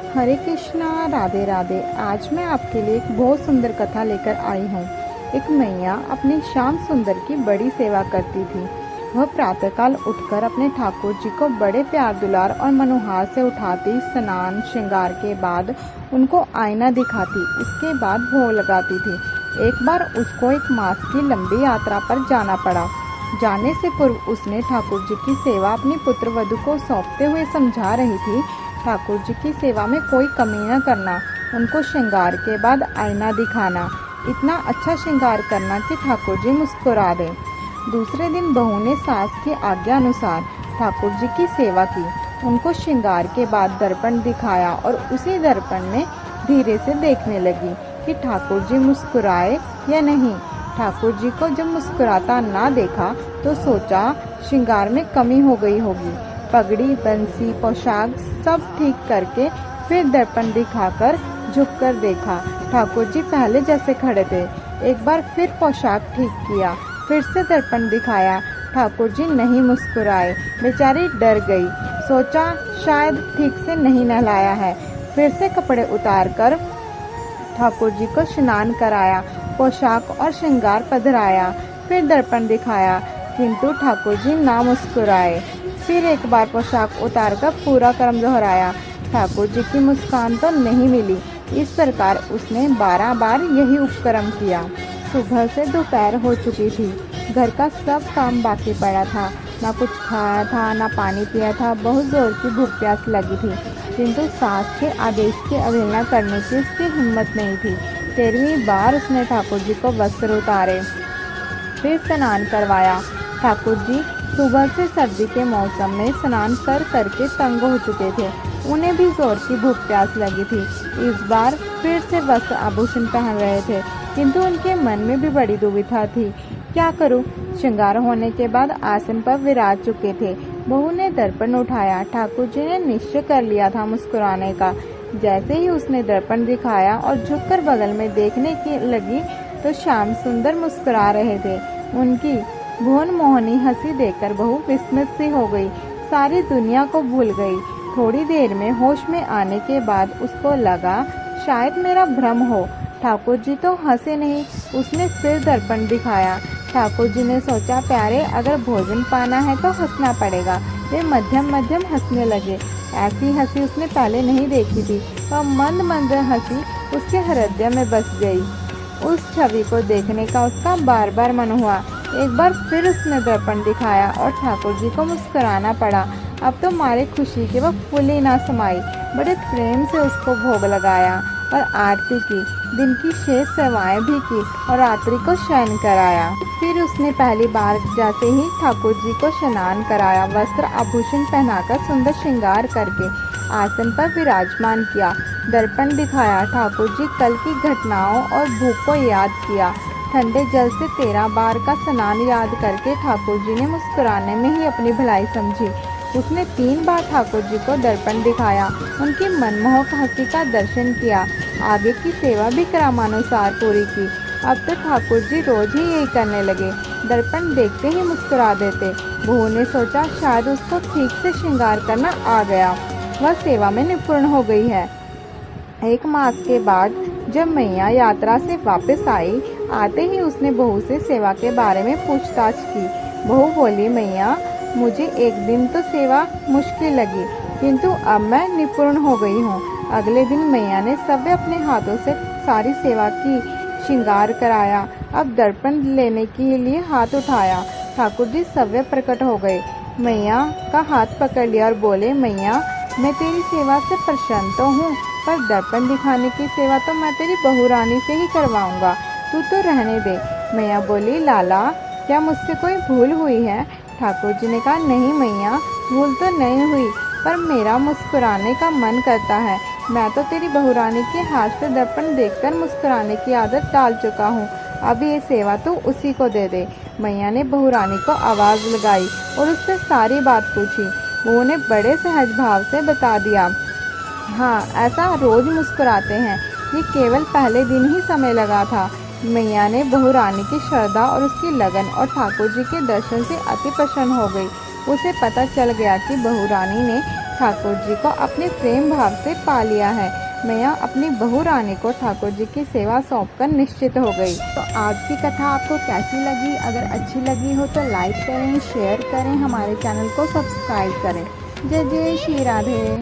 हरे कृष्णा, राधे राधे। आज मैं आपके लिए एक बहुत सुंदर कथा लेकर आई हूँ। एक मैया अपनी श्याम सुंदर की बड़ी सेवा करती थी। वह प्रातःकाल उठकर अपने ठाकुर जी को बड़े प्यार दुलार और मनोहार से उठाती, स्नान श्रृंगार के बाद उनको आईना दिखाती, इसके बाद भोग लगाती थी। एक बार उसको एक मास की लंबी यात्रा पर जाना पड़ा। जाने से पूर्व उसने ठाकुर जी की सेवा अपनी पुत्र वधू को सौंपते हुए समझा रही थी, ठाकुर जी की सेवा में कोई कमी न करना, उनको श्रृंगार के बाद आईना दिखाना, इतना अच्छा श्रृंगार करना कि ठाकुर जी मुस्कुरा दें। दूसरे दिन बहू ने सास की आज्ञा अनुसार ठाकुर जी की सेवा की। उनको श्रृंगार के बाद दर्पण दिखाया और उसी दर्पण में धीरे से देखने लगी कि ठाकुर जी मुस्कुराए या नहीं। ठाकुर जी को जब मुस्कुराता ना देखा तो सोचा श्रृंगार में कमी हो गई होगी। पगड़ी, बंसी, पोशाक सब ठीक करके फिर दर्पण दिखाकर झुककर देखा, ठाकुर जी पहले जैसे खड़े थे। एक बार फिर पोशाक ठीक किया, फिर से दर्पण दिखाया, ठाकुर जी नहीं मुस्कुराए। बेचारी डर गई, सोचा शायद ठीक से नहीं नहलाया है। फिर से कपड़े उतारकर ठाकुर जी को स्नान कराया, पोशाक और श्रृंगार पधराया, फिर दर्पण दिखाया, किंतु ठाकुर जी ना मुस्कुराए। फिर एक बार पोशाक उतारकर पूरा क्रम दोहराया, ठाकुर जी की मुस्कान तो नहीं मिली। इस प्रकार उसने 12 बार यही उपक्रम किया। सुबह से दोपहर हो चुकी थी। घर का सब काम बाकी पड़ा था। ना कुछ खाया था, ना पानी पिया था। बहुत जोर की भूख प्यास लगी थी, किंतु सास के आदेश की अवहेलना करने की उसकी हिम्मत नहीं थी। 13वीं बार उसने ठाकुर जी को वस्त्र उतारे, फिर स्नान करवाया। ठाकुर जी सुबह से सर्दी के मौसम में स्नान कर करके तंग हो चुके थे। उन्हें भी जोर की भूख प्यास लगी थी। इस बार फिर से वस्त्र आभूषण पहन रहे थे, किंतु उनके मन में भी बड़ी दुविधा थी। क्या करूं? श्रृंगार होने के बाद आसन पर विराज चुके थे। बहू ने दर्पण उठाया। ठाकुर जी ने निश्चय कर लिया था मुस्कुराने का। जैसे ही उसने दर्पण दिखाया और झुककर बगल में देखने की लगी तो श्याम सुंदर मुस्कुरा रहे थे। उनकी भुवन मोहनी हंसी देखकर बहू विस्मित सी हो गई, सारी दुनिया को भूल गई। थोड़ी देर में होश में आने के बाद उसको लगा शायद मेरा भ्रम हो। ठाकुर जी तो हंसे नहीं। उसने फिर दर्पण दिखाया। ठाकुर जी ने सोचा, प्यारे, अगर भोजन पाना है तो हंसना पड़ेगा। वे मध्यम मध्यम हंसने लगे। ऐसी हंसी उसने पहले नहीं देखी थी। वह मंद मंद हंसी उसके हृदय में बस गई। उस छवि को देखने का उसका बार बार मन हुआ। एक बार फिर उसने दर्पण दिखाया और ठाकुर जी को मुस्कुराना पड़ा। अब तो मारे खुशी के वह फूली ना समाई। बड़े प्रेम से उसको भोग लगाया और आरती की, दिन की शेष सेवाएं भी की और रात्रि को शयन कराया। फिर उसने पहली बार जैसे ही ठाकुर जी को स्नान कराया, वस्त्र आभूषण पहनाकर सुंदर श्रृंगार करके आसन पर विराजमान किया, दर्पण दिखाया, ठाकुर जी कल की घटनाओं और भूख को याद किया। ठंडे जल से 13 बार का स्नान याद करके ठाकुर जी ने मुस्कुराने में ही अपनी भलाई समझी। उसने 3 बार ठाकुर जी को दर्पण दिखाया, उनकी मनमोहक हंसी का दर्शन किया, आगे की सेवा भी क्रमानुसार पूरी की। अब तो ठाकुर जी रोज ही यही करने लगे, दर्पण देखते ही मुस्कुरा देते। बहू ने सोचा शायद उसको ठीक से श्रृंगार करना आ गया, वह सेवा में निपुण हो गई है। 1 मास के बाद जब मैया यात्रा से वापस आई, आते ही उसने बहू से सेवा के बारे में पूछताछ की। बहू बोली, मैया, मुझे एक दिन तो सेवा मुश्किल लगी, किंतु अब मैं निपुण हो गई हूँ। अगले दिन मैया ने सभी अपने हाथों से सारी सेवा की, श्रृंगार कराया। अब दर्पण लेने के लिए हाथ उठाया, ठाकुर जी सव्य प्रकट हो गए। मैया का हाथ पकड़ लिया और बोले, मैया, मैं तेरी सेवा से प्रसन्न तो हूँ, पर दर्पण दिखाने की सेवा तो मैं तेरी बहू रानी से ही करवाऊंगा, तू तो रहने दे। मैया बोली, लाला, क्या मुझसे कोई भूल हुई है? ठाकुर जी ने कहा, नहीं मैया, भूल तो नहीं हुई, पर मेरा मुस्कुराने का मन करता है। मैं तो तेरी बहू रानी के हाथ से दर्पण देखकर मुस्कुराने की आदत डाल चुका हूँ। अब ये सेवा तो उसी को दे दे। मैया ने बहू रानी को आवाज लगाई और उससे सारी बात पूछी। बहू ने बड़े सहज भाव से बता दिया, हाँ, ऐसा रोज मुस्कुराते हैं, ये केवल पहले दिन ही समय लगा था। मैया ने बहू रानी की श्रद्धा और उसकी लगन और ठाकुर जी के दर्शन से अति प्रसन्न हो गई। उसे पता चल गया कि बहू रानी ने ठाकुर जी को अपने प्रेम भाव से पा लिया है। मैया अपनी बहू रानी को ठाकुर जी की सेवा सौंपकर निश्चित हो गई। तो आज की कथा आपको कैसी लगी? अगर अच्छी लगी हो तो लाइक करें, शेयर करें, हमारे चैनल को सब्सक्राइब करें। जय जय श्री राधे।